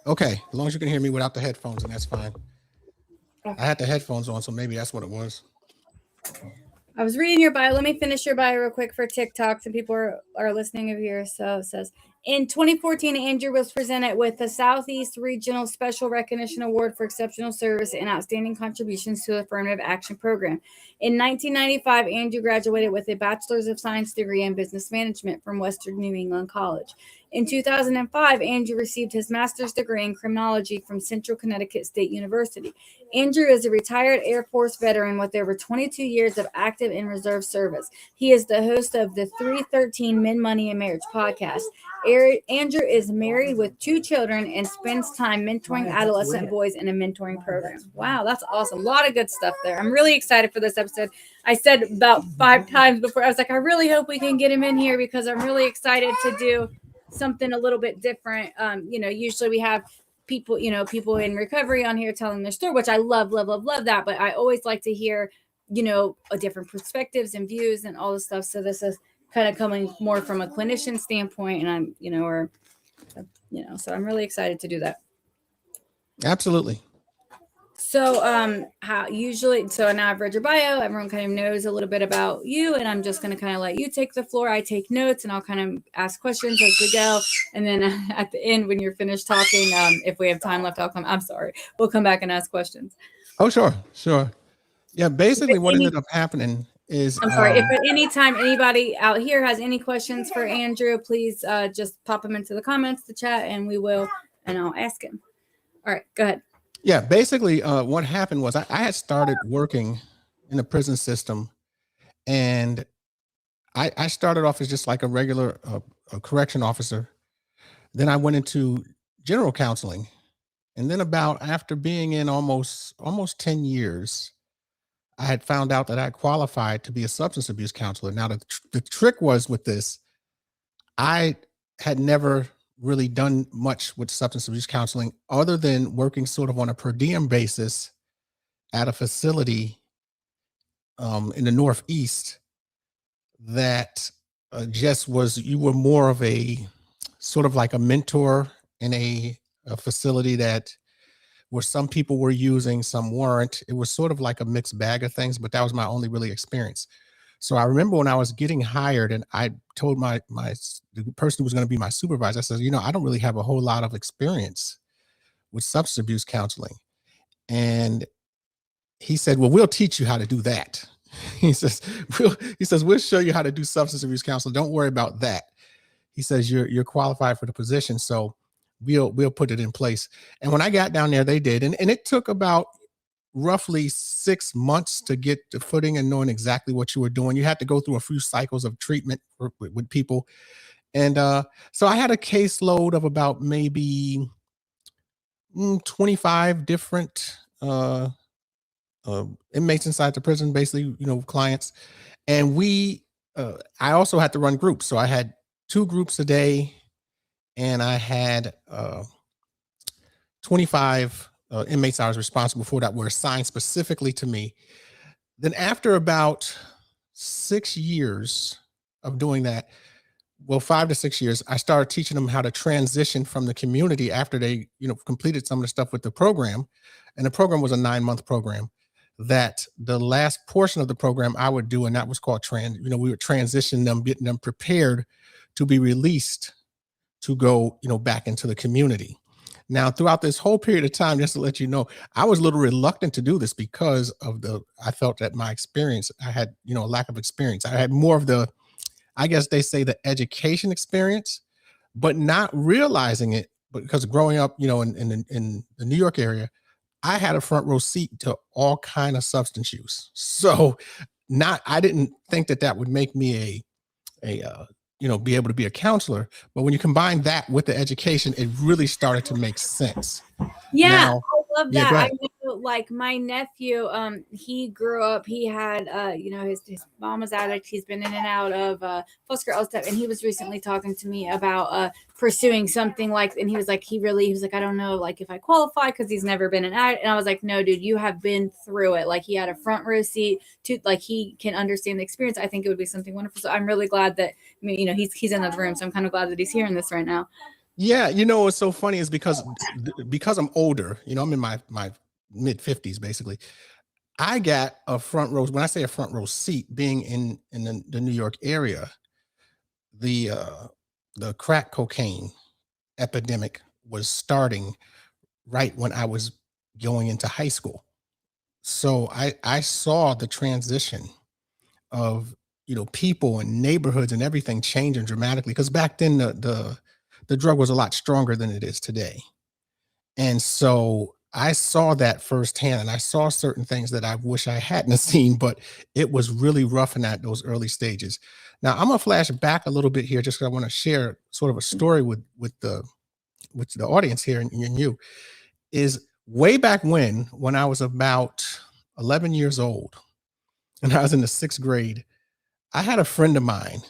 Okay, as long as you can hear me without the headphones, and that's fine. I Okay. had the headphones on, so maybe that's what it was. I was reading your bio. Let me finish your bio real quick for TikTok. Some people are listening over here. So it says in 2014, Andrew was presented with the Southeast Regional Special Recognition Award for exceptional service and outstanding contributions to the affirmative action program. In 1995, Andrew graduated with a Bachelor's of Science degree in business management from Western New England College. In 2005, Andrew received his master's degree in criminology from Central Connecticut State University. Andrew is a retired Air Force veteran with over 22 years of active and reserve service. He is the host of the 313 Men, Money, and Marriage podcast. Andrew is married with two children and spends time mentoring adolescent boys in a mentoring program. Wow, that's awesome. A lot of good stuff there. I'm really excited for this episode. I said about 5 times before, I was like, I really hope we can get him in here because I'm really excited to do something a little bit different. Usually we have people in recovery on here telling their story, which I love, love, love, love that. But I always like to hear, a different perspectives and views and all this stuff. So this is kind of coming more from a clinician standpoint, and so I'm really excited to do that. Absolutely. So, how usually, so now I've read your bio, everyone kind of knows a little bit about you, and I'm just going to kind of let you take the floor. I take notes and I'll kind of ask questions as we go. And then at the end, when you're finished talking, if we have time left, I'm sorry, we'll come back and ask questions. Oh, sure, sure. Yeah, If at basically, what any, ended up happening is, I'm sorry, if at any time anybody out here has any questions for Andrew, please just pop them into the comments, the chat, and and I'll ask him. All right, go ahead. yeah, basically, what happened was I had started working in the prison system, and I started off as just like a regular a correction officer. Then I went into general counseling, and then about after being in almost 10 years, I had found out that I qualified to be a substance abuse counselor. Now, the trick was with this, I had never really done much with substance abuse counseling other than working sort of on a per diem basis at a facility in the Northeast that just was, you were more of a sort of like a mentor in a facility that where some people were using, some weren't. It was sort of like a mixed bag of things, but that was my only really experience. So I remember when I was getting hired, and I told the person who was going to be my supervisor, I said, I don't really have a whole lot of experience with substance abuse counseling. And he said, well, we'll teach you how to do that. He says, we'll show you how to do substance abuse counseling. Don't worry about that. He says, you're qualified for the position. So we'll put it in place. And when I got down there, they did. And it took about roughly 6 months to get the footing and knowing exactly what you were doing. You had to go through a few cycles of treatment with people. And so I had a caseload of about maybe 25 different inmates inside the prison, basically, clients. And I also had to run groups. So I had 2 groups a day, and I had 25 inmates I was responsible for that were assigned specifically to me. Then after about 6 years of doing that, well, 5 to 6 years, I started teaching them how to transition from the community after they, completed some of the stuff with the program. And the program was a 9-month program. That the last portion of the program I would do, and that was called we would transition them, getting them prepared to be released to go, back into the community. Now, throughout this whole period of time, just to let you know, I was a little reluctant to do this because I felt that my experience, I had, a lack of experience. I had more of I guess they say the education experience, but not realizing it because growing up, in the New York area, I had a front row seat to all kind of substance use. So I didn't think that would make me be able to be a counselor. But when you combine that with the education, it really started to make sense. Yeah, Now, I love yeah, go that. I ahead. know, like my nephew, he grew up. He had, his mom was addict. He's been in and out of foster care stuff, and he was recently talking to me about pursuing something like. And he was like, he was like, I don't know, like if I qualify because he's never been an addict. And I was like, no, dude, you have been through it. Like he had a front row seat to, like he can understand the experience. I think it would be something wonderful. So I'm really glad that he's in the room. So I'm kind of glad that he's hearing this right now. Yeah, what's so funny is because I'm older, I'm in my mid 50s basically. I got a front row. When I say a front row seat, being in the New York area, the crack cocaine epidemic was starting right when I was going into high school. So I saw the transition of people and neighborhoods and everything changing dramatically, because back then the drug was a lot stronger than it is today. And so I saw that firsthand, and I saw certain things that I wish I hadn't seen, but it was really rough in those early stages. Now I'm gonna flash back a little bit here, just because I want to share sort of a story with the audience here and you. Is way back when I was about 11 years old, and I was in the 6th grade. I had a friend of mine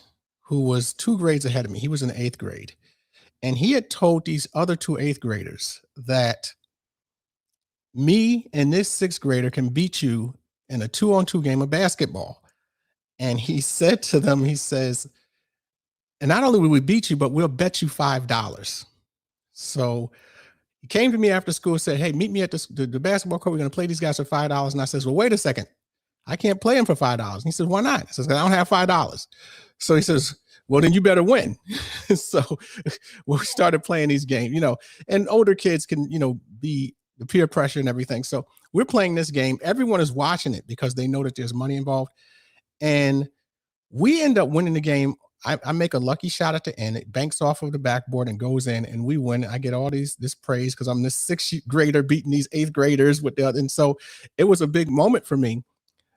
who was 2 grades ahead of me. He was in the 8th grade. And he had told these other 2 8th graders that me and this 6th grader can beat you in a 2-on-2 game of basketball. And he said to them, he says, and not only will we beat you, but we'll bet you $5. So he came to me after school and said, hey, meet me at the basketball court. We're going to play these guys for $5. And I says, well, wait a second. I can't play him for $5. And he says, why not? I says, I don't have $5. So he says, well, then you better win. So we started playing these games, and older kids can, be the peer pressure and everything. So we're playing this game. Everyone is watching it because they know that there's money involved. And we end up winning the game. I make a lucky shot at the end. It banks off of the backboard and goes in, and we win. I get all this praise because I'm this 6th grader beating these 8th graders with the other. And so it was a big moment for me.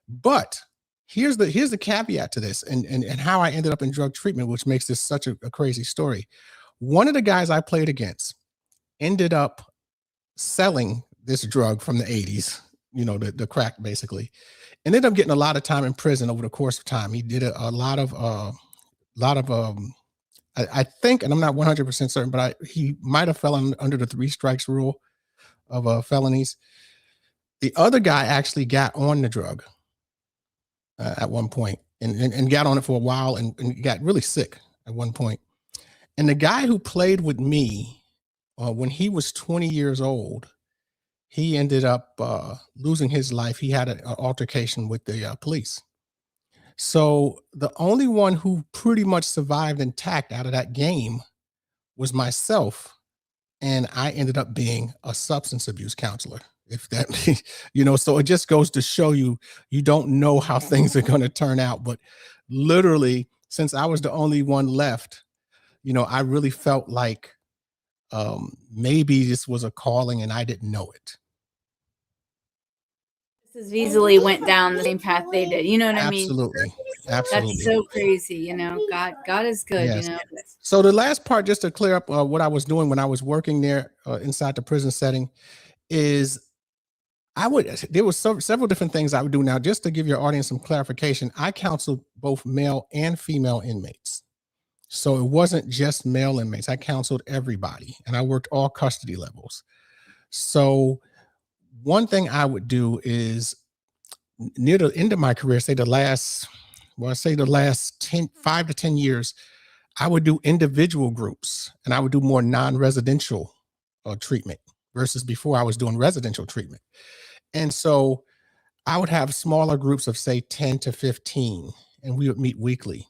But here's the caveat to this, and how I ended up in drug treatment, which makes this such a crazy story. One of the guys I played against ended up selling this drug from the 80s, the crack basically, and ended up getting a lot of time in prison over the course of time. He did a lot of I think, and I'm not 100% certain, but he might have fell under the 3 strikes rule of felonies. The other guy actually got on the drug at one point, and got on it for a while, and got really sick at one point. And the guy who played with me, when he was 20 years old, he ended up losing his life. He had an altercation with the police. So the only one who pretty much survived intact out of that game was myself. And I ended up being a substance abuse counselor. If that, so it just goes to show you don't know how things are going to turn out. But literally, since I was the only one left, I really felt like maybe this was a calling and I didn't know it. This easily went down the same path they did. You know what I mean? Absolutely. That's so crazy. God is good. Yes. So the last part, just to clear up what I was doing when I was working there inside the prison setting, is there was several different things I would do. Now, just to give your audience some clarification, I counseled both male and female inmates. So it wasn't just male inmates. I counseled everybody, and I worked all custody levels. So one thing I would do is, near the end of my career, the last 5 to 10 years, I would do individual groups, and I would do more non-residential treatment versus before I was doing residential treatment. And so I would have smaller groups of, say, 10 to 15, and we would meet weekly.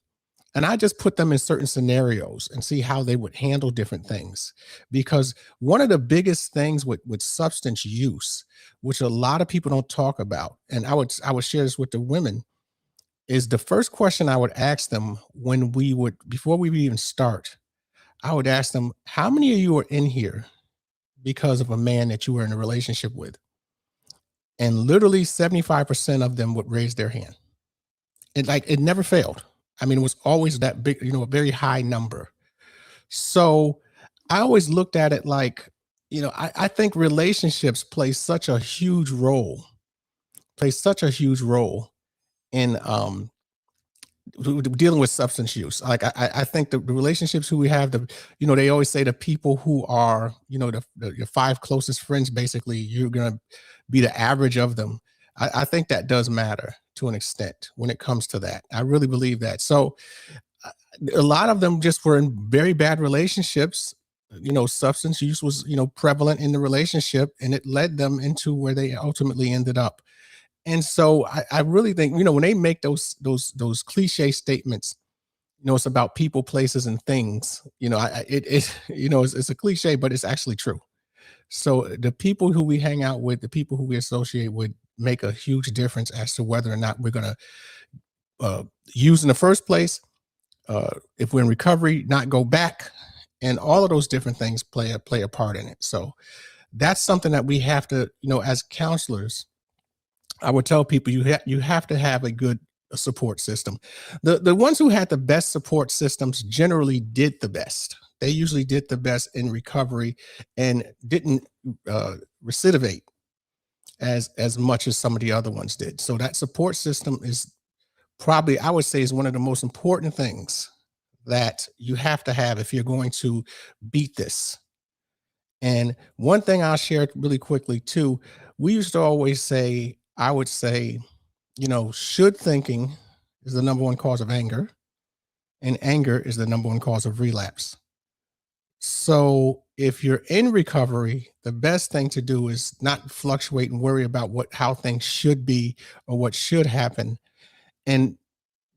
And I just put them in certain scenarios and see how they would handle different things. Because one of the biggest things with substance use, which a lot of people don't talk about, and I would share this with the women, is the first question I would ask them before we would even start, I would ask them, how many of you are in here because of a man that you were in a relationship with? And literally 75% of them would raise their hand. It never failed. I mean, it was always that big, a very high number. So I always looked at it like, I think relationships play such a huge role in dealing with substance use. Like I think the relationships who we have, they always say the people who are, your 5 closest friends, basically, you're going to be the average of them. I think that does matter to an extent when it comes to that. I really believe that. So a lot of them just were in very bad relationships, substance use was, prevalent in the relationship, and it led them into where they ultimately ended up. And so I really think, when they make those cliche statements, it's about people, places, and things. It's a cliche, but it's actually true. So the people who we hang out with, the people who we associate with, make a huge difference as to whether or not we're going to use in the first place. If we're in recovery, not go back, and all of those different things play a part in it. So that's something that we have to, as counselors, I would tell people you have to have a good support system. The ones who had the best support systems generally did the best. They usually did the best in recovery and didn't recidivate as much as some of the other ones did. So that support system is probably, I would say, is one of the most important things that you have to have if you're going to beat this. And one thing I'll share really quickly too, we used to always say, I would say, should thinking is the number one cause of anger, and anger is the number one cause of relapse. So if you're in recovery, the best thing to do is not fluctuate and worry about how things should be or what should happen, and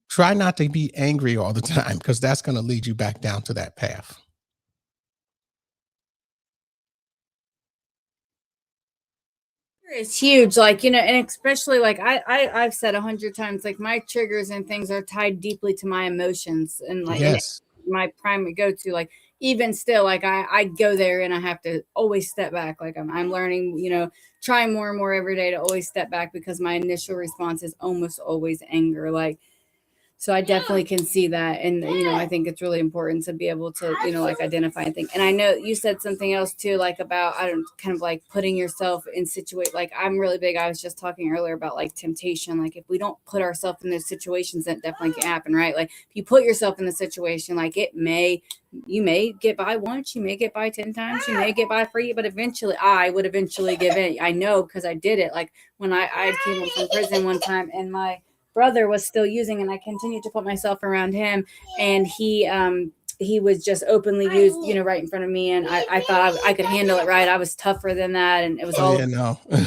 try not to be angry all the time, because that's going to lead you back down to that path. It's huge, like, and especially like I've said 100 times, like my triggers and things are tied deeply to my emotions, and like Yes. my primary go-to, like even still, like I go there and I have to always step back. Like I'm learning, trying more and more every day to always step back, because my initial response is almost always anger. Like, so I definitely can see that. And, I think it's really important to be able to, like identify and think. And I know you said something else too, like about, I don't kind of like putting yourself in situation. Like I'm really big. I was just talking earlier about like temptation. Like if we don't put ourselves in those situations, that definitely can happen, right? Like if you put yourself in the situation, like you may get by once, you may get by 10 times, you may get by 3, but eventually I would eventually give in. I know, because I did it. Like when I came home from prison one time, and my brother was still using, and I continued to put myself around him, and he was just openly used, right in front of me, and I thought I could handle it, right? I was tougher than that, and it was all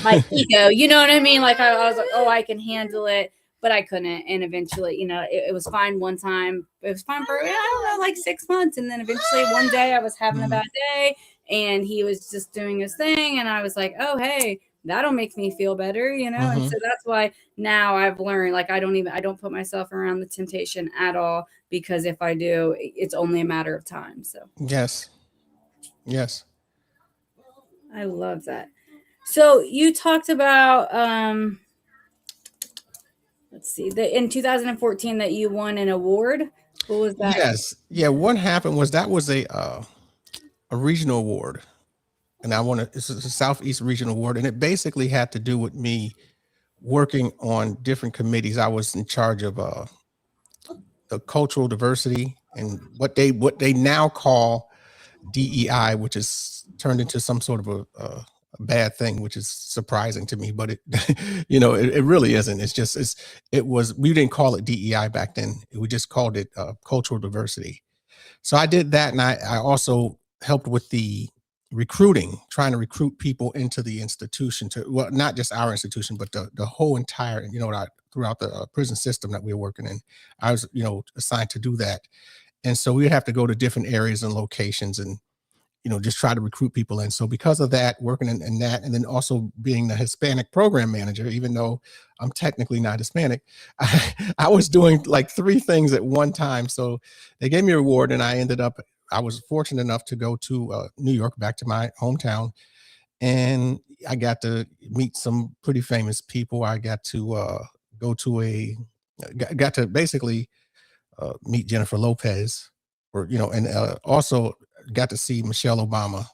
my ego, you know what I mean? Like I was like, oh, I can handle it, but I couldn't. And eventually, it was fine one time. It was fine for, I don't know, like 6 months, and then eventually one day I was having a bad day, and he was just doing his thing, and I was like, oh, hey, that'll make me feel better, And so that's why now I've learned, like, I don't put myself around the temptation at all, because if I do, it's only a matter of time. So yes. I love that. So you talked about let's see, in 2014 that you won an award. What was that? Yes. Yeah. What happened was that was a regional award, and it's a Southeast Regional Award, and it basically had to do with me working on different committees. I was in charge of the cultural diversity and what they now call DEI, which is turned into some sort of a bad thing, which is surprising to me, but it it really isn't. We didn't call it DEI back then. We just called it cultural diversity. So I did that, and I also helped with the recruiting, trying to recruit people into the institution, not just our institution, but the whole entire, throughout the prison system that we were working in. I was, assigned to do that. And so we would have to go to different areas and locations and, just try to recruit people in. So because of that, working in that, and then also being the Hispanic program manager, even though I'm technically not Hispanic, I was doing like 3 things at one time. So they gave me a reward, and I was fortunate enough to go to New York, back to my hometown, and I got to meet some pretty famous people. I got to got to basically meet Jennifer Lopez, and also got to see Michelle Obama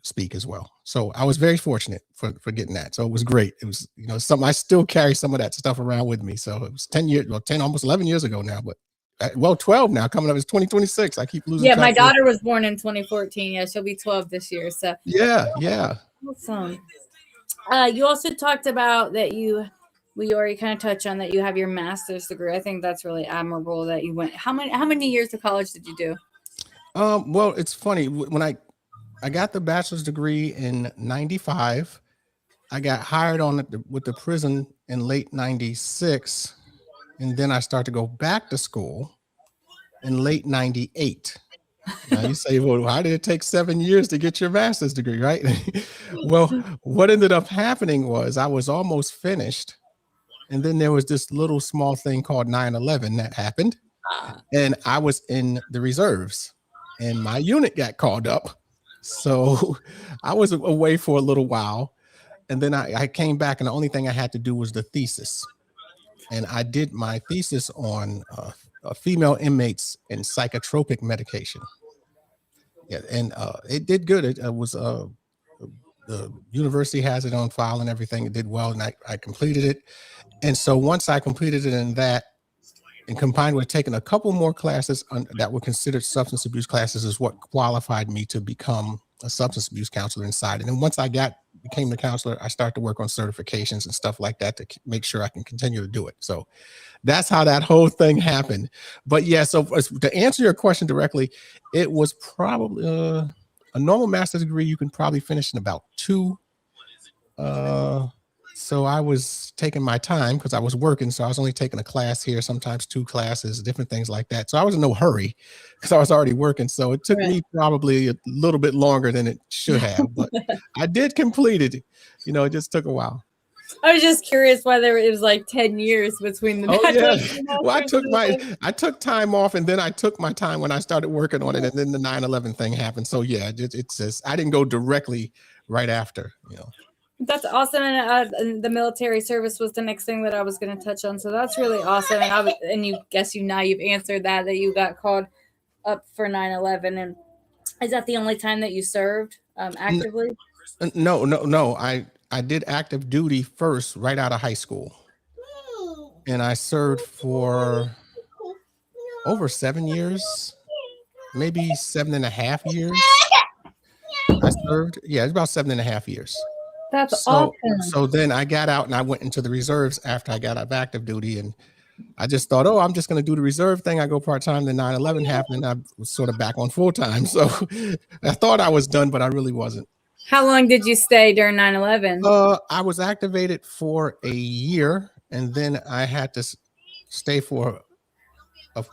speak as well. So I was very fortunate for getting that. So it was great. It was, something I still carry some of that stuff around with me. So it was 10, almost 11 years ago now, but 12 now, coming up is 2026. I keep losing track. My daughter was born in 2014. Yeah, she'll be 12 this year. So yeah. Awesome. You also talked about that we already kind of touched on that you have your master's degree. I think that's really admirable that you went. How many years of college did you do? Well, it's funny when I I got the bachelor's degree in 95. I got hired on with the prison in late 96. And then I started to go back to school in late 98. Now you say, well, why did it take 7 years to get your master's degree, right? Well, what ended up happening was I was almost finished. And then there was this little small thing called 9/11 that happened. And I was in the reserves and my unit got called up. So I was away for a little while. And then I came back, and the only thing I had to do was the thesis. And I did my thesis on female inmates and psychotropic medication. Yeah, and it did good. It was the university has it on file and everything. It did well, and I completed it. And so once I completed it in that, and combined with taking a couple more classes that were considered substance abuse classes, is what qualified me to become a substance abuse counselor inside. And then once I became the counselor, I started to work on certifications and stuff like that to make sure I can continue to do it. So that's how that whole thing happened. But yeah, so to answer your question directly, it was probably a normal master's degree you can probably finish in about 2. So I was taking my time because I was working. So I was only taking a class here, sometimes 2 classes, different things like that. So I was in no hurry because I was already working. So it took me probably a little bit longer than it should have, but I did complete it. It just took a while. I was just curious whether it was like 10 years between the. Oh yeah. Well, I took time off, and then I took my time when I started working on it, and then the 9/11 thing happened. So yeah, it's just I didn't go directly right after. That's awesome, and the military service was the next thing that I was going to touch on. So that's really awesome, and you've answered that you got called up for 9/11, and is that the only time that you served actively? No. I did active duty first, right out of high school, and I served for over 7 years, maybe 7.5 years. I served, it's about 7.5 years. That's awesome. So then I got out and I went into the reserves after I got out of active duty, and I just thought, I'm just going to do the reserve thing. I go part-time. Then 9/11 happened. I was sort of back on full-time. So I thought I was done, but I really wasn't. How long did you stay during 9/11? I was activated for a year, and then I had to stay for a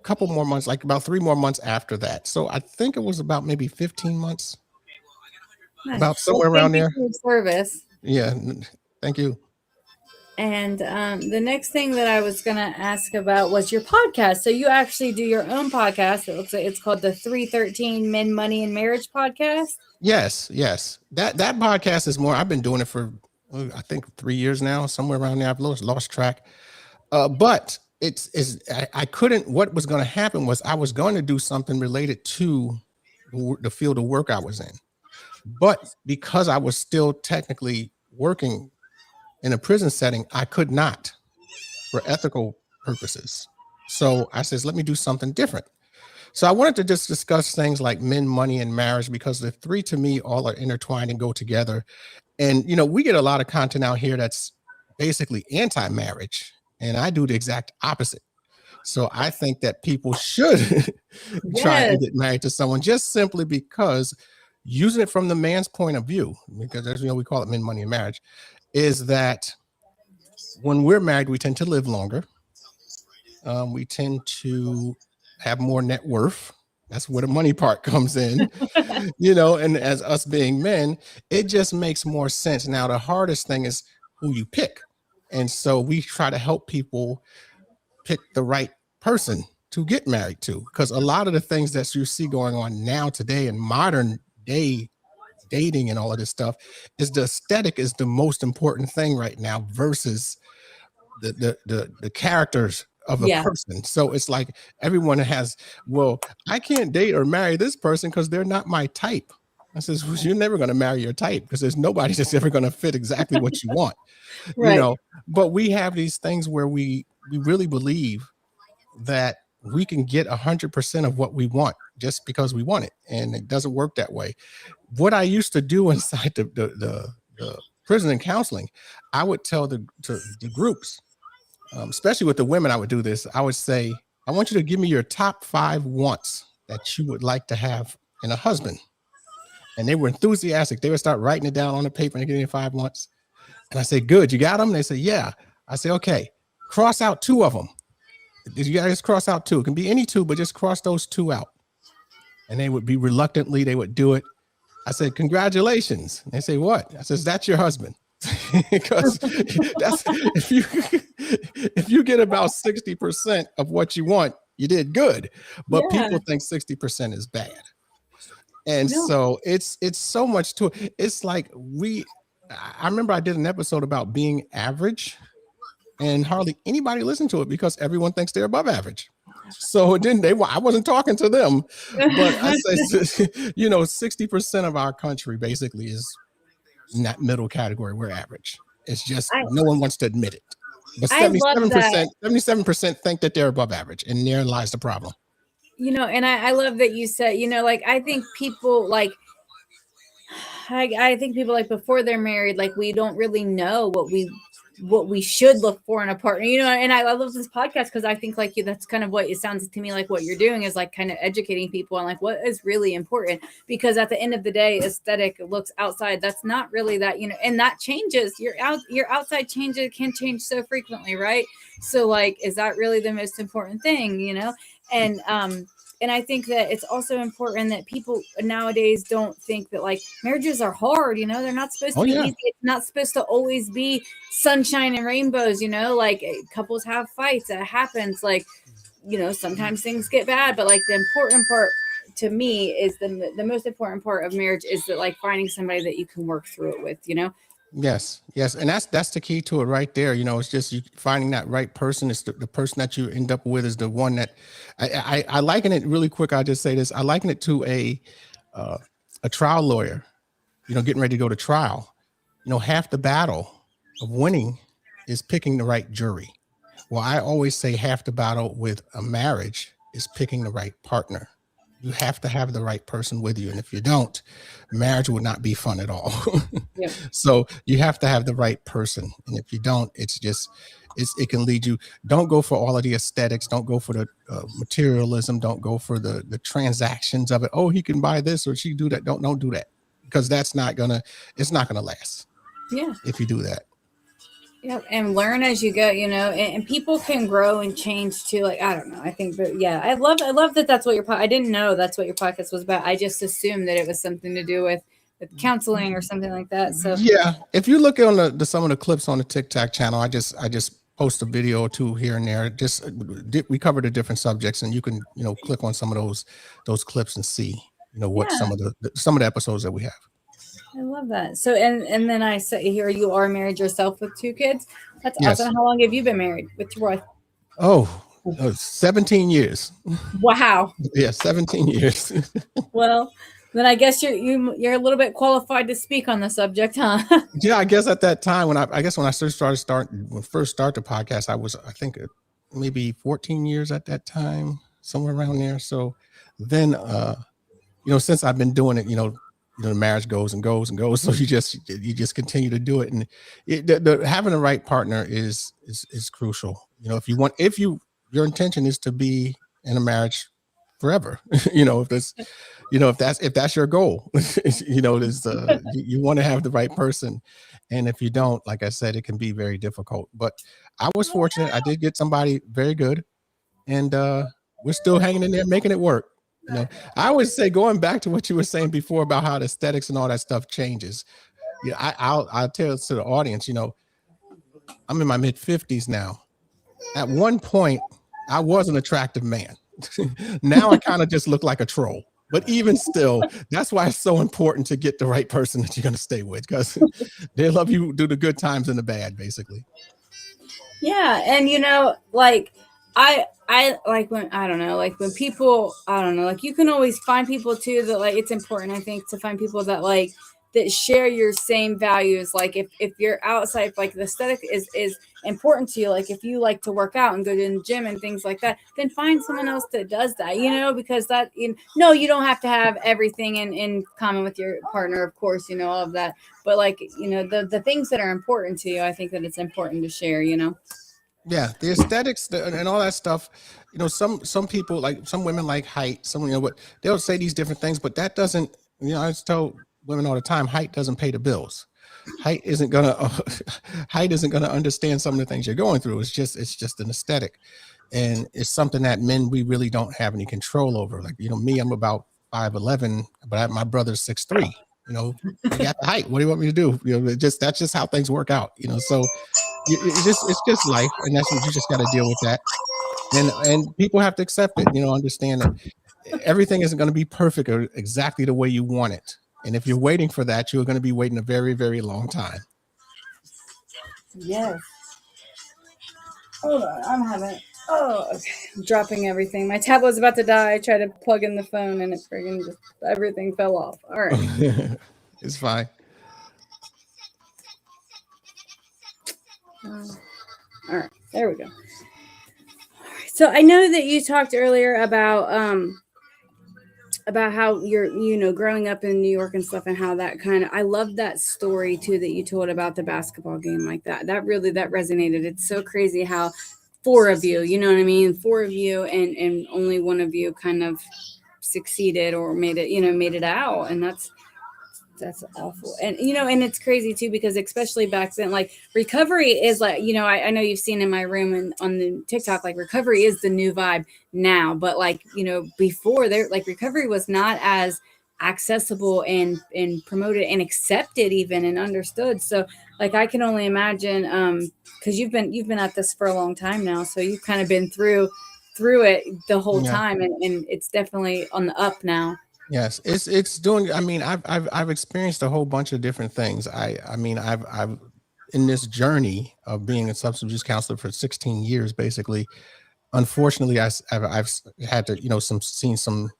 couple more months, like about 3 more months after that. So I think it was about maybe 15 months. About somewhere around there. Service. Yeah, thank you. And the next thing that I was going to ask about was your podcast. So you actually do your own podcast. It looks like it's called the 313 Men, Money, and Marriage podcast. Yes. That podcast is more. I've been doing it for I think 3 years now, somewhere around there. I've lost track. But I couldn't. What was going to happen was I was going to do something related to the field of work I was in. But because I was still technically working in a prison setting, I could not for ethical purposes. So I says, let me do something different. So I wanted to just discuss things like men, money, and marriage, because the 3 to me all are intertwined and go together. And, we get a lot of content out here that's basically anti-marriage, and I do the exact opposite. So I think that people should try and get married to someone, just simply because using it from the man's point of view, because as we call it men, money, and marriage, is that when we're married, we tend to live longer. We tend to have more net worth. That's where the money part comes in, and as us being men, it just makes more sense. Now, the hardest thing is who you pick. And so we try to help people pick the right person to get married to, because a lot of the things that you see going on now today in modern day dating and all of this stuff is the aesthetic is the most important thing right now versus the characters of a person. So it's like everyone has, I can't date or marry this person because they're not my type. I says, well, you're never going to marry your type, because there's nobody that's ever going to fit exactly what you want. Right. But we have these things where we really believe that we can get 100% of what we want just because we want it. And it doesn't work that way. What I used to do inside the prison and counseling, I would tell the groups, especially with the women, I would do this. I would say, I want you to give me your top 5 wants that you would like to have in a husband. And they were enthusiastic. They would start writing it down on the paper and getting 5 months. And I said, good, you got them? They said, yeah. I said, okay, cross out 2 of them. Did you guys cross out 2? It can be any 2, but just cross those 2 out. And they would be reluctantly, they would do it. I said, congratulations. And they say, what? I said, that's your husband. Because that's if you get about 60% of what you want, you did good. But people think 60% is bad. And so it's so much to it. It's like I remember I did an episode about being average, and hardly anybody listened to it because everyone thinks they're above average. So I wasn't talking to them, but I said, 60% of our country basically is in that middle category. We're average. It's just no one wants to admit it. But 77% think that they're above average, and therein lies the problem. And I love that you said, like, I think people like, I think people like before they're married, like we don't really know what we should look for in a partner, and I love this podcast because I think like that's kind of what it sounds to me like what you're doing is like kind of educating people on like what is really important, because at the end of the day, aesthetic looks outside. That's not really that, and that changes. Your outside changes can change so frequently, right? So like, is that really the most important thing, And I think that it's also important that people nowadays don't think that like marriages are hard, they're not supposed to be easy. It's not supposed to always be sunshine and rainbows, like couples have fights. It happens. Like, sometimes things get bad, but like the important part to me is the most important part of marriage is that like finding somebody that you can work through it with, Yes. And that's the key to it right there. It's just you finding that right person. It's the person that you end up with is the one that I liken it really quick. I'll just say this. I liken it to a trial lawyer, getting ready to go to trial. Half the battle of winning is picking the right jury. Well, I always say half the battle with a marriage is picking the right partner. You have to have the right person with you. And if you don't, marriage would not be fun at all. Yep. So you have to have the right person. And if you don't, it can lead you. Don't go for all of the aesthetics. Don't go for the materialism. Don't go for the transactions of it. Oh, he can buy this or she do that. Don't do that, because it's not going to last. Yeah. If you do that. Yeah, and learn as you go, and people can grow and change too. Like, I don't know. I think, but yeah, I love that. That's what I didn't know that's what your podcast was about. I just assumed that it was something to do with counseling or something like that. So yeah, if you look on some of the clips on the TikTok channel, I just post a video or 2 here and there. We cover the different subjects, and you can click on some of those clips and see what some of the episodes that we have. I love that. So, and then I say here, you are married yourself with 2 kids. That's yes. Awesome. How long have you been married with your wife? Oh, 17 years. Wow. Yeah, 17 years. Well, then I guess you're a little bit qualified to speak on the subject, huh? Yeah, I guess at that time when I first started the podcast, I think maybe 14 years at that time, somewhere around there. So then, since I've been doing it, the marriage goes and goes and goes. So you just continue to do it. And having the right partner is crucial. If your intention is to be in a marriage forever, if that's your goal, you want to have the right person. And if you don't, like I said, it can be very difficult, but I was fortunate. I did get somebody very good, and we're still hanging in there, making it work. I always say, going back to what you were saying before about how the aesthetics and all that stuff changes. I'll tell to the audience, I'm in my mid 50s now. At one point, I was an attractive man. Now I kind of just look like a troll. But even still, that's why it's so important to get the right person that you're going to stay with, because they love you through the good times and the bad, basically. Yeah, and like I like when when people, like you can always find people too that like it's important, I think, to find people that like that share your same values. Like if you're outside, like the aesthetic is important to you, like if you like to work out and go to the gym and things like that, then find someone else that does that, because that, you don't have to have everything in common with your partner, of course, all of that, but like, the things that are important to you, I think that it's important to share, Yeah, the aesthetics and all that stuff. Some people, like some women like height, but they'll say these different things, but that doesn't. I just tell women all the time, height doesn't pay the bills. Height isn't gonna height isn't gonna understand some of the things you're going through. It's just an aesthetic, and it's something that men, we really don't have any control over. Like, me, I'm about 5'11", but my brother's 6'3". We got the height. What do you want me to do? That's just how things work out. So it's just life, and that's what you just got to deal with that. And people have to accept it. Understand that everything isn't going to be perfect or exactly the way you want it. And if you're waiting for that, you're going to be waiting a very, very long time. Yes. Hold on, okay. I'm dropping everything. My tablet was about to die. I tried to plug in the phone and it friggin' just everything fell off. All right. It's fine. All right, there we go. All right. So I know that you talked earlier about how you're growing up in New York and stuff, and how that I love that story too that you told about the basketball game. Like that resonated. It's so crazy how four of you, four of you, and only one of you kind of succeeded or made it out, and that's awful. And and it's crazy too, because especially back then, like recovery is like, I know you've seen in my room and on the TikTok, like recovery is the new vibe now, but like before, there, like recovery was not as accessible and promoted and accepted even and understood. So like I can only imagine, because you've been at this for a long time now, so you've kind of been through it the whole time, and it's definitely on the up now. Yes, it's doing. I mean, I've experienced a whole bunch of different things. I've in this journey of being a substance abuse counselor for 16 years, basically. Unfortunately, I've had to seen some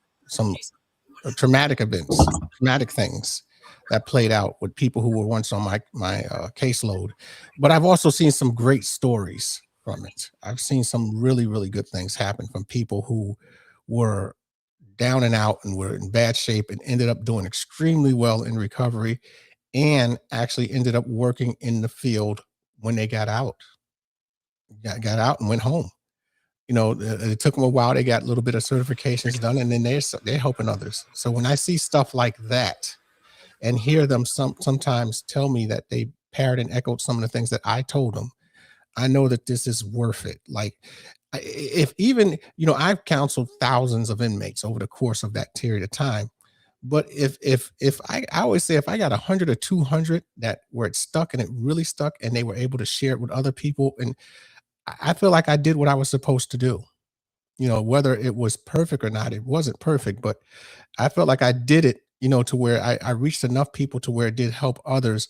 traumatic events, traumatic things that played out with people who were once on my caseload. But I've also seen some great stories from it. I've seen some really, really good things happen from people who were down and out and were in bad shape and ended up doing extremely well in recovery, and actually ended up working in the field when they got out. Got out and went home. It took them a while. They got a little bit of certifications done, and then they're helping others. So when I see stuff like that and hear them sometimes tell me that they parroted and echoed some of the things that I told them, I know that this is worth it. Like, if even, I've counseled thousands of inmates over the course of that period of time. But if I always say, if I got 100 or 200 that where it stuck and it really stuck and they were able to share it with other people, and I feel like I did what I was supposed to do. Whether it was perfect or not, it wasn't perfect, but I felt like I did it, to where I reached enough people to where it did help others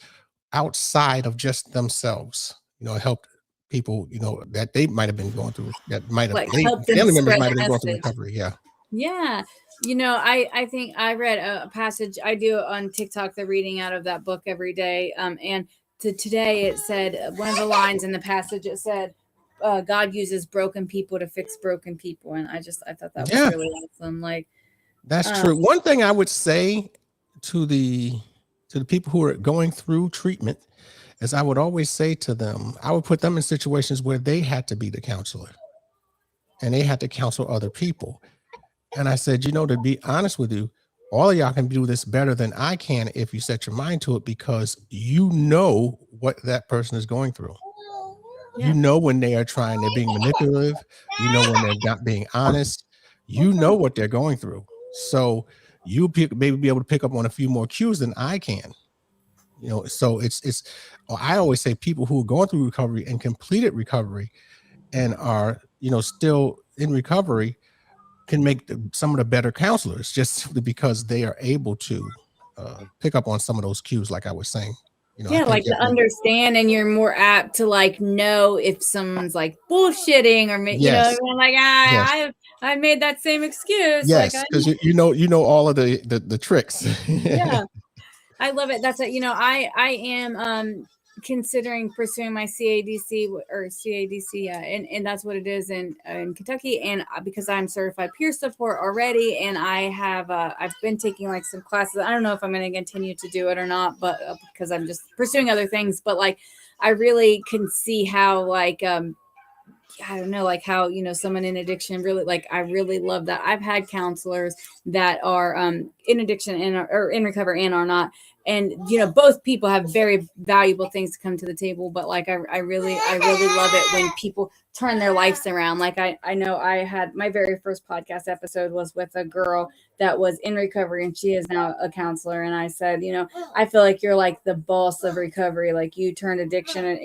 outside of just themselves. It helped people, that they might have been going through, that might have, Like help them family members spread might have the been going through message. recovery. Yeah. Yeah. I think I read a passage. I do on TikTok the reading out of that book every day. And today it said, one of the lines in the passage, it said, God uses broken people to fix broken people. And I thought that was Yeah, really awesome. Like, that's true. One thing I would say to the people who are going through treatment is, I would always say to them, I would put them in situations where they had to be the counselor and they had to counsel other people. And I said, to be honest with you, all of y'all can do this better than I can if you set your mind to it, because you know what that person is going through. Yeah. You know when they're being manipulative. You know when they're not being honest. You know what they're going through. So you maybe be able to pick up on a few more cues than I can. So I always say, people who are going through recovery and completed recovery and are, still in recovery, can make some of the better counselors, just simply because they are able to pick up on some of those cues, like I was saying. Yeah, like to understand, and you're more apt to like know if someone's like bullshitting, or Yes. like Yes. I made that same excuse. Yes, Like because you know all of the tricks. yeah, I love it. That's it. I am considering pursuing my CADC or CADC, yeah, and that's what it is in Kentucky. And because I'm certified peer support already, and I have I've been taking like some classes. I don't know if I'm going to continue to do it or not, but because I'm just pursuing other things. But like, I really can see how like I don't know, like how, someone in addiction really, like, I really love that. I've had counselors that are in addiction or in recovery and are not. And, both people have very valuable things to come to the table. But like, I really love it when people turn their lives around. Like I know I had my very first podcast episode was with a girl that was in recovery and she is now a counselor. And I said, I feel like you're like the boss of recovery. Like you turned addiction and,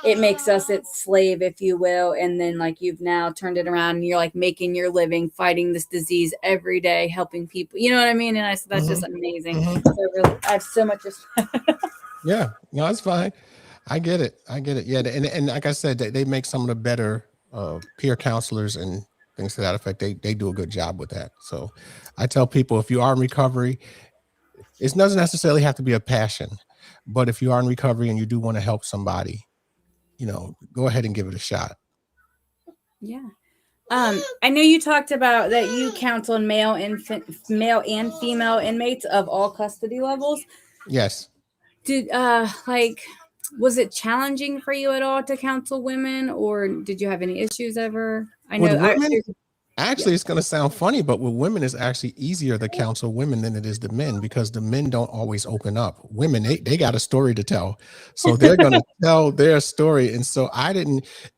it makes us its slave, if you will. And then like you've now turned it around and you're like making your living fighting this disease every day, helping people. You know what I mean? And I said, that's just amazing. So I have so much respect. Yeah, no, that's fine. I get it. Yeah, and like I said, they make some of the better peer counselors and things to that effect. They do a good job with that. So I tell people, if you are in recovery, it doesn't necessarily have to be a passion, but if you are in recovery and you do want to help somebody, go ahead and give it a shot. Yeah. I know you talked about that you counsel male and female inmates of all custody levels. Yes. Did was it challenging for you at all to counsel women, or did you have any issues ever? I know actually, it's going to sound funny, but with women, it's actually easier to counsel women than it is the men, because the men don't always open up. Women, they got a story to tell, so they're going to tell their story. And so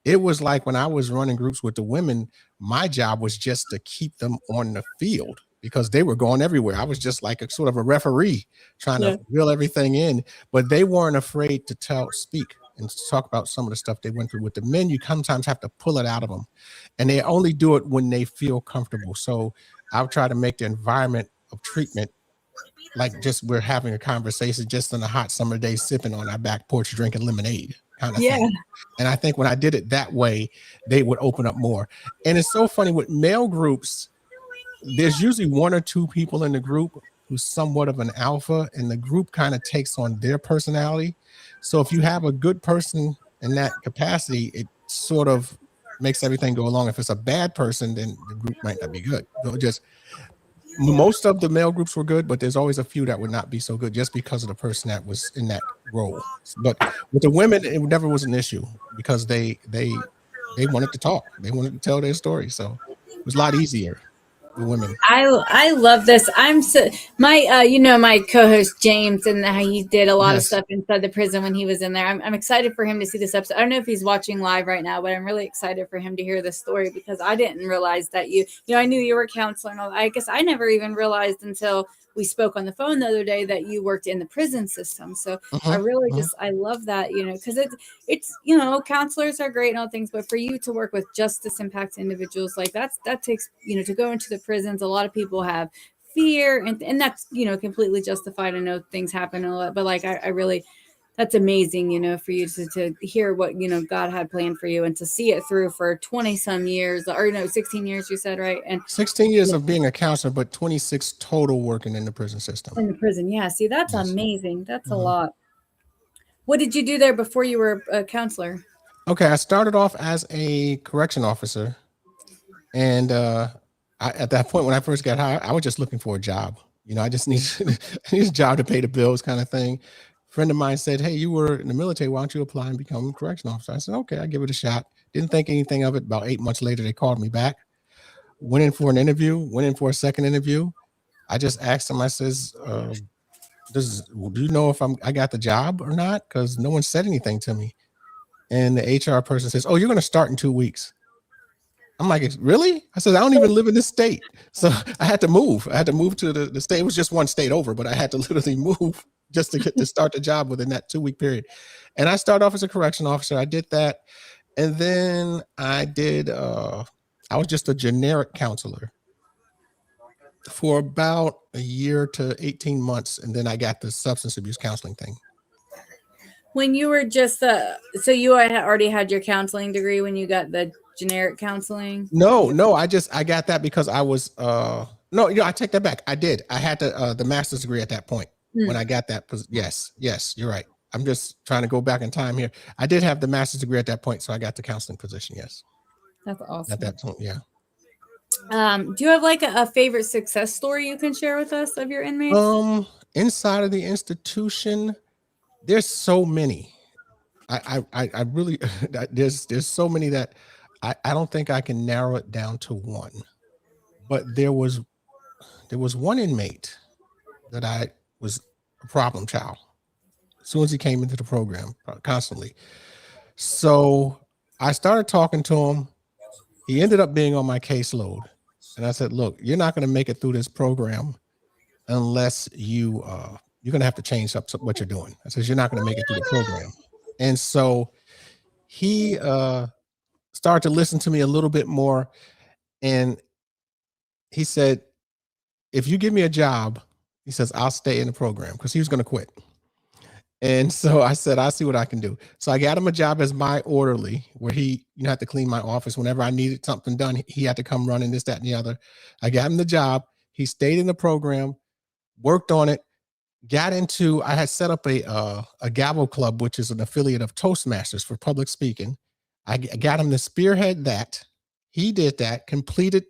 it was like when I was running groups with the women, my job was just to keep them on the field because they were going everywhere. I was just like a sort of a referee trying to reel everything in, but they weren't afraid to speak and talk about some of the stuff they went through. With the men, you sometimes have to pull it out of them, and they only do it when they feel comfortable. So I'll try to make the environment of treatment like just we're having a conversation just on a hot summer day, sipping on our back porch, drinking lemonade kind of thing. And I think when I did it that way, they would open up more. And it's so funny with male groups, there's usually one or two people in the group who's somewhat of an alpha, and the group kind of takes on their personality. So if you have a good person in that capacity, it sort of makes everything go along. If it's a bad person, then the group might not be good. Most of the male groups were good, but there's always a few that would not be so good just because of the person that was in that role. But with the women, it never was an issue because they wanted to talk. They wanted to tell their story. So it was a lot easier. Women. I love this. My co-host James, and how he did a lot of stuff inside the prison when he was in there. I'm excited for him to see this episode. I don't know if he's watching live right now, but I'm really excited for him to hear this story because I didn't realize that I knew you were a counselor and all that. I guess I never even realized until we spoke on the phone the other day that you worked in the prison system. So I really I love that, because it's counselors are great and all things, but for you to work with justice impact individuals, like that takes, to go into the prisons. A lot of people have fear and that's, completely justified. I know things happen a lot, but like, I really, that's amazing, for you to hear what, God had planned for you and to see it through for 20 some years, or 16 years, you said, right? And 16 years of being a counselor, but 26 total working in the prison system. In the prison. Yeah. See, that's amazing. That's a lot. What did you do there before you were a counselor? Okay. I started off as a correction officer. And at that point, when I first got hired, I was just looking for a job. I just need a job to pay the bills kind of thing. A friend of mine said, "Hey, you were in the military. Why don't you apply and become a correction officer?" I said, "Okay, I'll give it a shot." Didn't think anything of it. About 8 months later, they called me back. Went in for an interview, went in for a second interview. I just asked them, I says, do you know if I got the job or not? Because no one said anything to me. And the HR person says, "Oh, you're going to start in 2 weeks." I'm like, "Really?" I said, "I don't even live in this state." So I had to move. I had to move to the state. It was just one state over, but I had to literally move just to get to start the job within that 2 week period. And I started off as a correction officer. I did that. And then I was just a generic counselor for about a year to 18 months. And then I got the substance abuse counseling thing. When you were just, so you had already had your counseling degree when you got the generic counseling? No, I got that because I was, I take that back. I did. I had the master's degree at that point when I got that. Yes, you're right. I'm just trying to go back in time here. I did have the master's degree at that point, so I got the counseling position. Yes. That's awesome. At that point, yeah. Do you have like a favorite success story you can share with us of your inmates? Inside of the institution, there's so many. I really, there's so many that I don't think I can narrow it down to one, but there was one inmate that I was a problem child as soon as he came into the program, constantly. So I started talking to him. He ended up being on my caseload. And I said, look, you're not going to make it through this program unless you're going to have to change up what you're doing. I said, you're not going to make it through the program. And so he started to listen to me a little bit more. And he said, if you give me a job, he says, I'll stay in the program, because he was going to quit. And so I said, I'll see what I can do. So I got him a job as my orderly, where he, had to clean my office whenever I needed something done. He had to come running this, that, and the other. I got him the job. He stayed in the program, worked on it, I had set up a Gavel Club, which is an affiliate of Toastmasters for public speaking. I got him to spearhead that. He did that, completed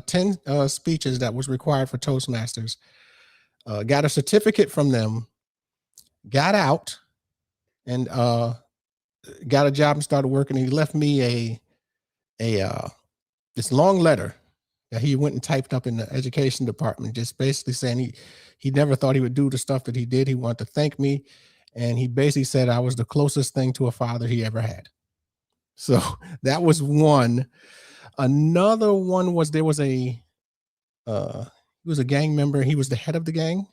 10 speeches that was required for Toastmasters, got a certificate from them, got out, and got a job and started working. He left me this long letter that he went and typed up in the education department, just basically saying he never thought he would do the stuff that he did. He wanted to thank me, and he basically said I was the closest thing to a father he ever had. So that was one. Another one was, he was a gang member. He was the head of the gang,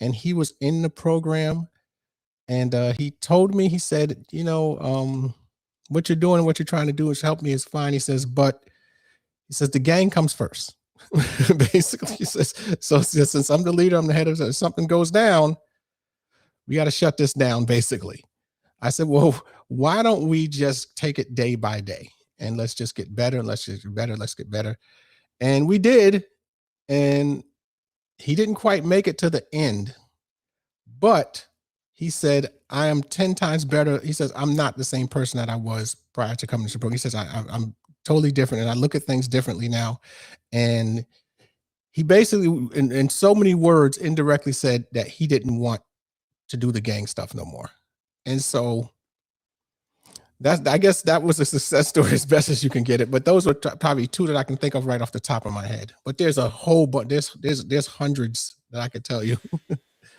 and he was in the program. And he told me, he said, what you're doing and what you're trying to do is help me is fine. He says, but he says, the gang comes first. Basically, he says, so since I'm the leader, I'm the head of it, if something goes down, we got to shut this down, basically. I said, well, why don't we just take it day by day, and let's just get better, and let's get better. And we did. And he didn't quite make it to the end, but he said, I am 10 times better. He says, I'm not the same person that I was prior to coming to the program. He says, I'm totally different, and I look at things differently now. And he basically, in so many words, indirectly said that he didn't want to do the gang stuff no more. And so I guess that was a success story as best as you can get it. But those were probably two that I can think of right off the top of my head. But there's a whole bunch. There's hundreds that I could tell you.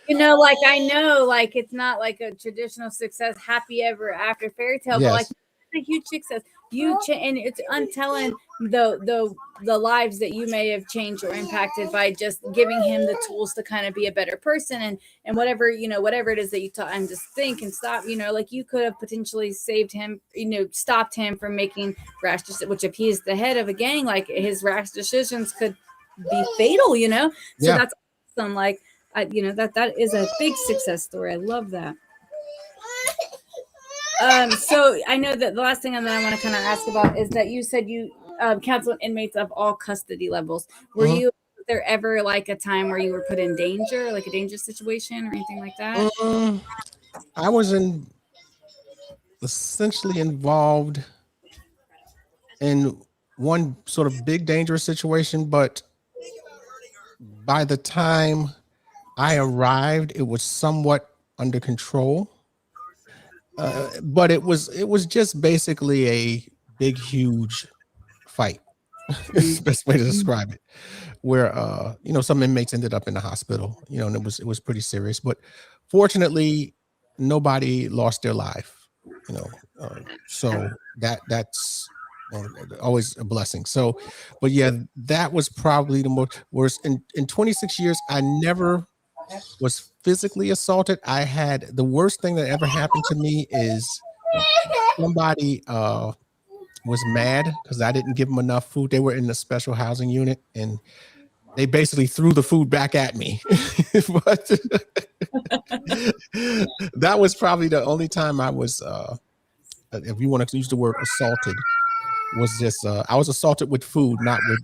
Like I know, like it's not like a traditional success, happy ever after fairy tale, Yes. but like it's a huge success. And it's untelling the lives that you may have changed or impacted by just giving him the tools to kind of be a better person, and whatever it is that you taught him to think and stop. Like you could have potentially saved him, stopped him from making rash decisions. Which if he's the head of a gang, like his rash decisions could be fatal. So Yeah. that's awesome. Like. That is a big success story. I love that. So I know that the last thing that I want to kind of ask about is that you said you counseled inmates of all custody levels. Were you there ever like a time where you were put in danger, like a dangerous situation or anything like that? I was essentially involved in one sort of big dangerous situation, but by the time I arrived, it was somewhat under control. But it was just basically a big, huge fight. It's the best way to describe it. Where some inmates ended up in the hospital, and it was pretty serious. But fortunately, nobody lost their life. So that's always a blessing. So, but yeah, that was probably the most worst. In 26 years, I never was physically assaulted. I had the worst thing that ever happened to me is somebody was mad because I didn't give them enough food. They were in the special housing unit, and they basically threw the food back at me. But that was probably the only time I was, if you want to use the word assaulted, was just I was assaulted with food, not with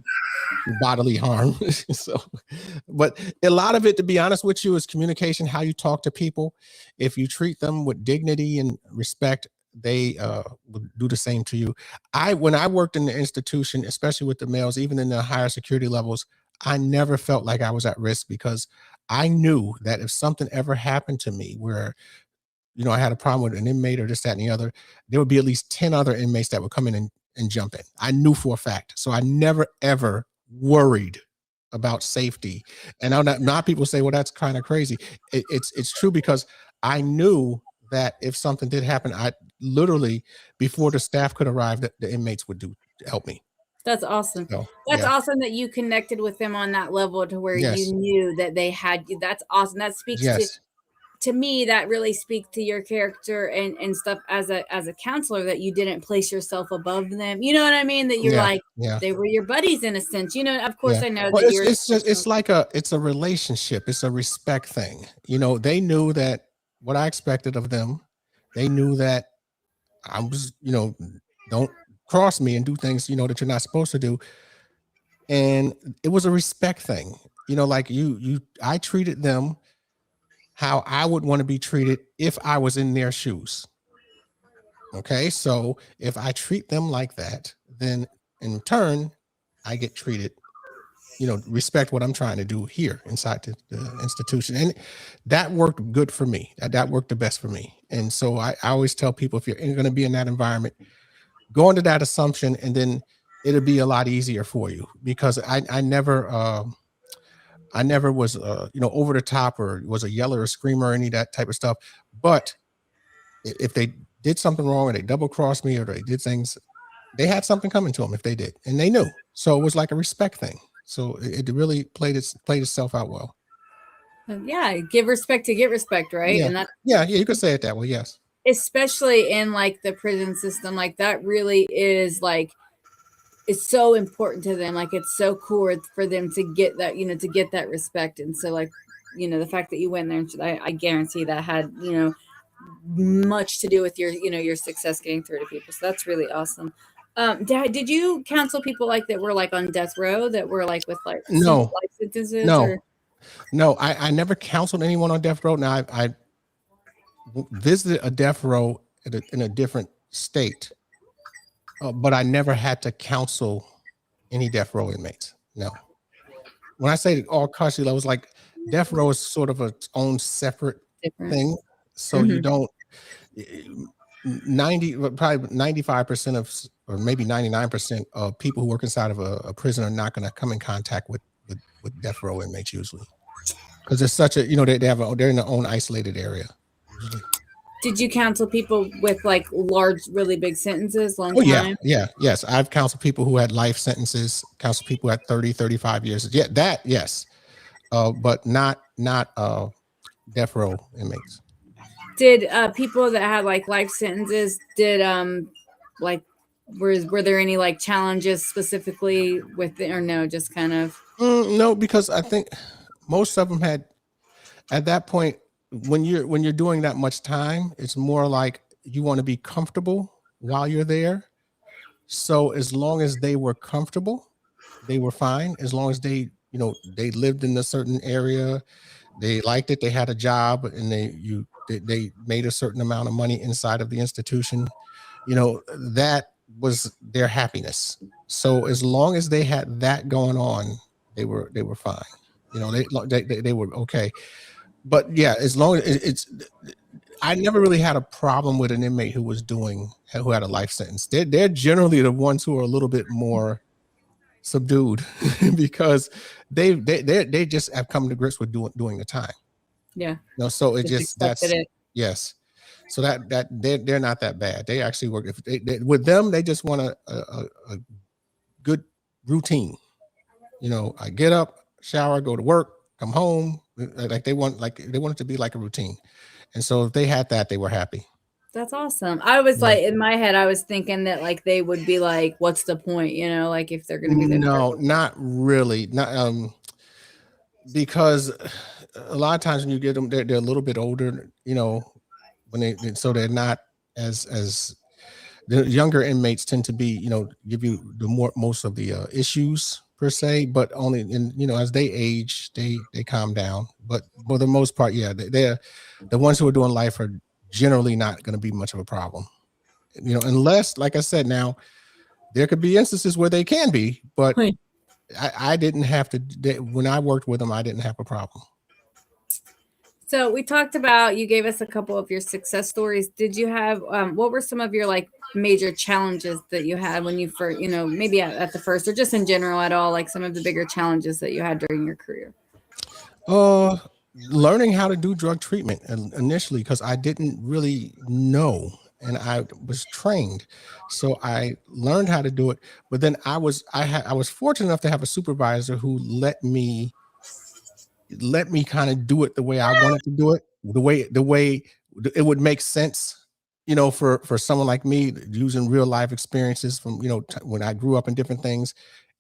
bodily harm. So, but a lot of it, to be honest with you, is communication, how you talk to people. If you treat them with dignity and respect, they would do the same to you. When I worked in the institution, especially with the males, even in the higher security levels, I never felt like I was at risk, because I knew that if something ever happened to me where I had a problem with an inmate or this, that, and the other, there would be at least 10 other inmates that would come in and jump in. I knew for a fact. So I never, ever worried about safety. And now people say, well, that's kind of crazy. It's true, because I knew that if something did happen, I literally, before the staff could arrive, that the inmates would help me. That's awesome. So, That's yeah. awesome that you connected with them on that level to where Yes. you knew that they had you. That's awesome. That speaks Yes. to me, that really speaks to your character and stuff as a counselor, that you didn't place yourself above them. You know what I mean? That you're like, they were your buddies in a sense. You know, of course I know Well, that it's a relationship. It's a respect thing. You know, they knew that what I expected of them. They knew that I was, don't cross me and do things, that you're not supposed to do. And it was a respect thing. Like I treated them how I would want to be treated if I was in their shoes. Okay. So if I treat them like that, then in turn, I get treated, respect what I'm trying to do here inside the institution. And that worked good for me. That worked the best for me. And so I always tell people, if you're going to be in that environment, go into that assumption, and then it'll be a lot easier for you, because I never was, over the top, or was a yeller or screamer or any of that type of stuff. But if they did something wrong, or they double crossed me, or they did things, they had something coming to them if they did, and they knew. So it was like a respect thing. So it really played itself out well. Yeah, give respect to get respect, right? Yeah. And that, you could say it that way. Yes. Especially in like the prison system, like that really is like, it's so important to them. Like it's so cool for them to get that, to get that respect. And so like, the fact that you went there, and I guarantee that had, much to do with your, your success getting through to people. So that's really awesome. Did you counsel people like that were like on death row, that were like with like No, life sentences? No, I never counseled anyone on death row. Now I visited a death row in a different state, but I never had to counsel any death row inmates. No. When I say all custody levels, like death row is sort of its own separate thing. So you don't, probably 95% of, or maybe 99% of people who work inside of a prison are not going to come in contact with death row inmates usually, because there's such a, they're in their own isolated area usually. Did you counsel people with like large, really big sentences, long time? Yes. I've counseled people who had life sentences, counseled people who had 30, 35 years. Yeah, that, yes. But not death row inmates. Did people that had like life sentences, like, were there any like challenges specifically with it, or no, just kind of? No, because I think most of them had, at that point, when you're doing that much time, it's more like you want to be comfortable while you're there. So as long as they were comfortable, they were fine. As long as they, they lived in a certain area, they liked it, they had a job, and they made a certain amount of money inside of the institution, that was their happiness. So as long as they had that going on, they were fine. They were okay. But yeah, as long as I never really had a problem with an inmate who had a life sentence. They're generally the ones who are a little bit more subdued because they just have come to grips with doing the time. Yeah. So it just, yes. So that they're not that bad. They actually work. With them, they just want a good routine. I get up, shower, go to work, come home. They want it to be like a routine. And so if they had that, they were happy. That's awesome. I was like, in my head, I was thinking that like they would be like, what's the point? Like if they're going to be there. No, not really. Not because a lot of times when you get them, they're a little bit older, so they're not as the younger inmates tend to be, give you most of the issues per se, but only in, as they age, they calm down. But for the most part, yeah, they're the ones who are doing life are generally not going to be much of a problem, unless, like I said, now there could be instances where they can be, but I didn't have to, when I worked with them, I didn't have a problem. So we talked about, you gave us a couple of your success stories. Did you have, what were some of your like major challenges that you had when you first, maybe at the first or just in general at all, like some of the bigger challenges that you had during your career? Learning how to do drug treatment initially, because I didn't really know, and I was trained, so I learned how to do it. But then I was fortunate enough to have a supervisor who let me kind of do it the way I wanted to do it, the way it would make sense, for someone like me, using real life experiences from, when I grew up in different things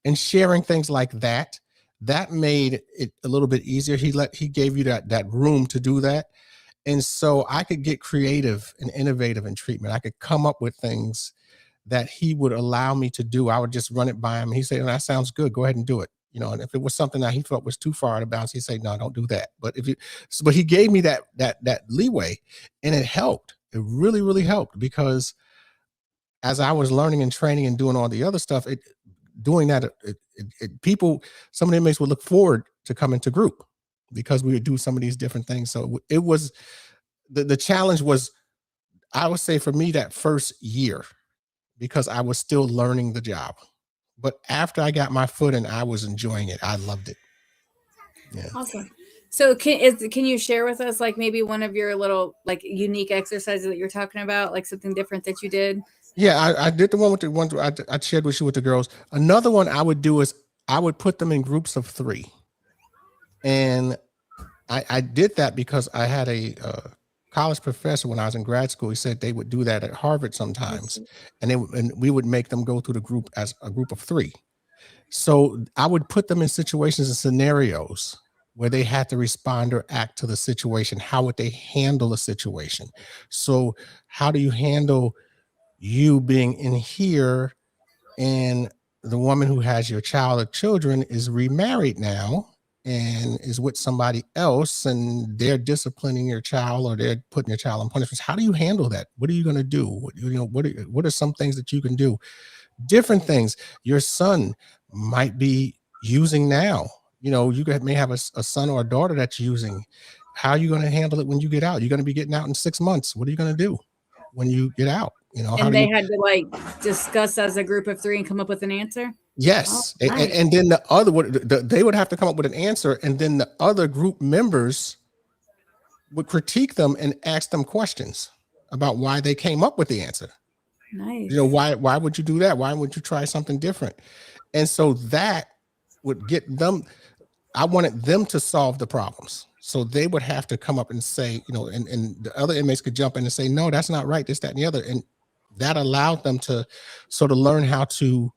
and sharing things like that. That made it a little bit easier. He gave you that room to do that. And so I could get creative and innovative in treatment. I could come up with things that he would allow me to do. I would just run it by him. He said, "That sounds good. Go ahead and do it." And if it was something that he thought was too far out of bounds, he'd say, "No, don't do that." But he gave me that leeway, and it helped. It really, really helped, because as I was learning and training and doing all the other stuff, people, some of the inmates would look forward to coming to group because we would do some of these different things. So it was the challenge was, I would say, for me, that first year, because I was still learning the job. But after I got my foot in, I was enjoying it. I loved it. Yeah. Awesome. So can you share with us like maybe one of your little like unique exercises that you're talking about, like something different that you did? Yeah, I did the one with the one I shared with you with the girls. Another one I would do is I would put them in groups of 3. And I did that because I had a college professor when I was in grad school. He said they would do that at Harvard sometimes, and we would make them go through the group as a group of 3. So I would put them in situations and scenarios where they had to respond or act to the situation. How would they handle a situation? So how do you handle you being in here, and the woman who has your child or children is remarried now and is with somebody else, and they're disciplining your child or they're putting your child on punishments? How do you handle that? What are you going to do? What are some things that you can do? Different things. Your son might be using now. May have a son or a daughter that's using. How are you going to handle it when you get out? You're going to be getting out in 6 months. What are you going to do when you get out? And they had to like discuss as a group of 3 and come up with an answer. Yes. Oh, nice. And then they would have to come up with an answer, and then the other group members would critique them and ask them questions about why they came up with the answer. Nice. Why would you do that? Why would you try something different? And so that would get them. I wanted them to solve the problems. So they would have to come up and say, and the other inmates could jump in and say, "No, that's not right, this, that, and the other." And that allowed them to sort of learn how to,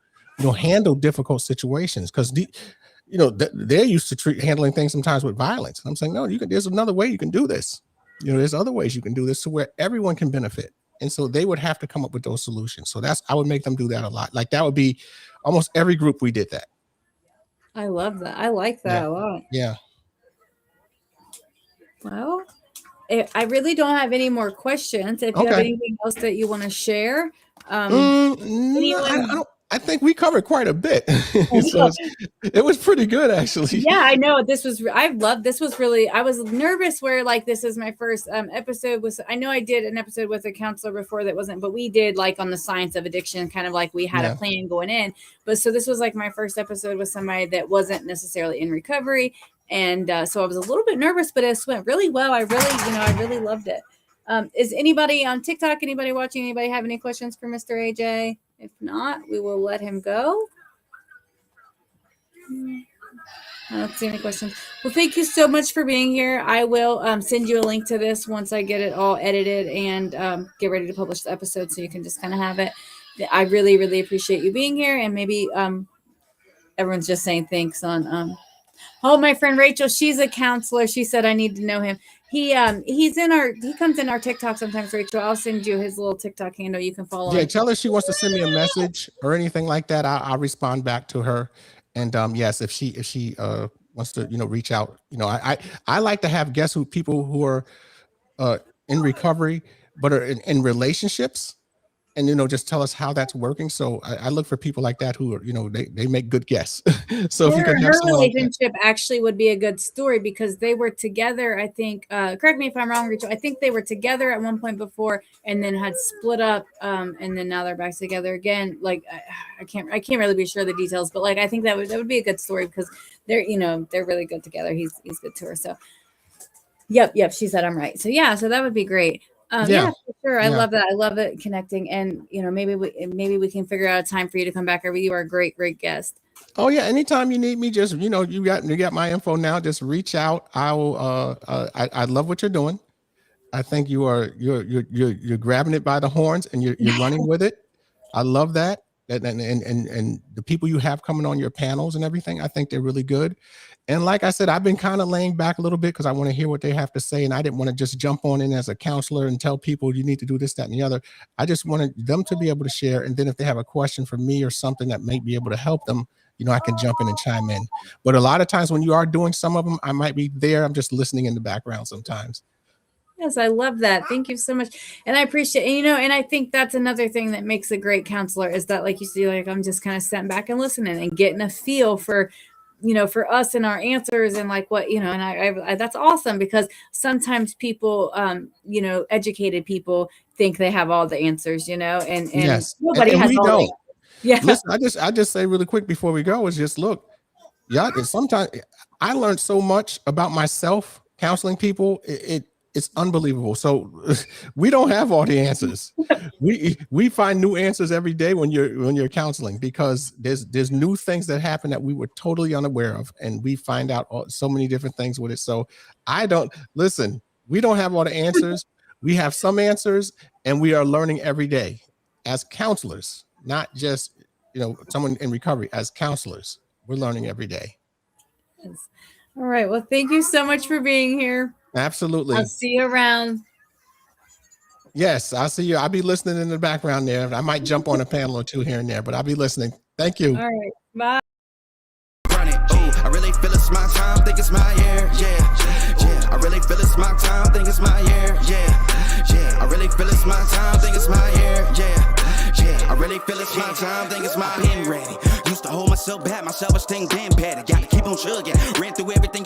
handle difficult situations, because they're used to handling things sometimes with violence. And I'm saying, no, there's another way you can do this. There's other ways you can do this to where everyone can benefit. And so they would have to come up with those solutions. So I would make them do that a lot. Like that would be almost every group we did that. I love that. I like that a lot. Yeah. Well, I really don't have any more questions. If you have anything else that you want to share, I think we covered quite a bit. So it was pretty good, actually. Yeah, I know. This was really, I was nervous where like, this is my first episode I know I did an episode with a counselor before that wasn't, but we did like on the science of addiction, kind of like we had a plan going in. But so this was like my first episode with somebody that wasn't necessarily in recovery. And so I was a little bit nervous, but it went really well. I really loved it. Is anybody on TikTok, anybody watching, anybody have any questions for Mr. AJ? If not, we will let him go. I don't see any questions. Well, thank you so much for being here. I will send you a link to this once I get it all edited and get ready to publish the episode, so you can just kind of have it. I really, really appreciate you being here. And maybe everyone's just saying thanks on my friend Rachel. She's a counselor. She said I need to know him. He comes in our TikTok sometimes, Rachel. I'll send you his little TikTok handle. You can follow. Yeah, tell her she wants to send me a message or anything like that. I'll respond back to her. And yes, if she wants to, reach out, I like to have guests people who are in recovery, but are in relationships, and, just tell us how that's working. So I look for people like that who are, they make good guests. So if you can have Her someone like that. relationship actually would be a good story because they were together. I think, correct me if I'm wrong, Rachel. I think they were together at one point before, and then had split up, and then now they're back together again. Like I can't really be sure of the details, but like I think that would be a good story because they're they're really good together. He's good to her. So, yep. She said I'm right. So yeah, so that would be great. Yeah, for sure. I love that. I love it connecting, and maybe we can figure out a time for you to come back. You are a great guest. Oh yeah, anytime you need me, just you got my info now. Just reach out. I love what you're doing. I think you're grabbing it by the horns and you're running with it. I love that. And the people you have coming on your panels and everything, I think they're really good. And like I said, I've been kind of laying back a little bit because I want to hear what they have to say. And I didn't want to just jump on in as a counselor and tell people you need to do this, that, and the other. I just wanted them to be able to share. And then if they have a question for me or something that may be able to help them, I can jump in and chime in. But a lot of times when you are doing some of them, I might be there. I'm just listening in the background sometimes. Yes, I love that. Thank you so much. And I appreciate, and I think that's another thing that makes a great counselor is that, like you see, like I'm just kind of sitting back and listening and getting a feel for, for us and our answers and like what, and I that's awesome because sometimes people, educated people think they have all the answers, and yes, nobody and has we all don't. Yeah. Listen, I just say really quick before we go is just look, sometimes I learned so much about myself counseling people. It's unbelievable. So we don't have all the answers. We find new answers every day when you're counseling because there's new things that happen that we were totally unaware of, and we find out so many different things with it. So we don't have all the answers. We have some answers, and we are learning every day as counselors, not just someone in recovery. As counselors, we're learning every day. Yes. All right. Well, thank you so much for being here. Absolutely. I'll see you around. Yes, I'll see you. I'll be listening in the background there. I might jump on a panel or two here and there, but I'll be listening. Thank you. All right. Bye. I really feel it's my time, think it's my year, yeah. I really feel it's my time, think it's my year, yeah. I really feel it's my time, think it's my year, yeah. I really feel it's my time, think it's my pen ready. Used to hold myself back, my self-esteem damn bad. I gotta keep on chugging, ran through everything.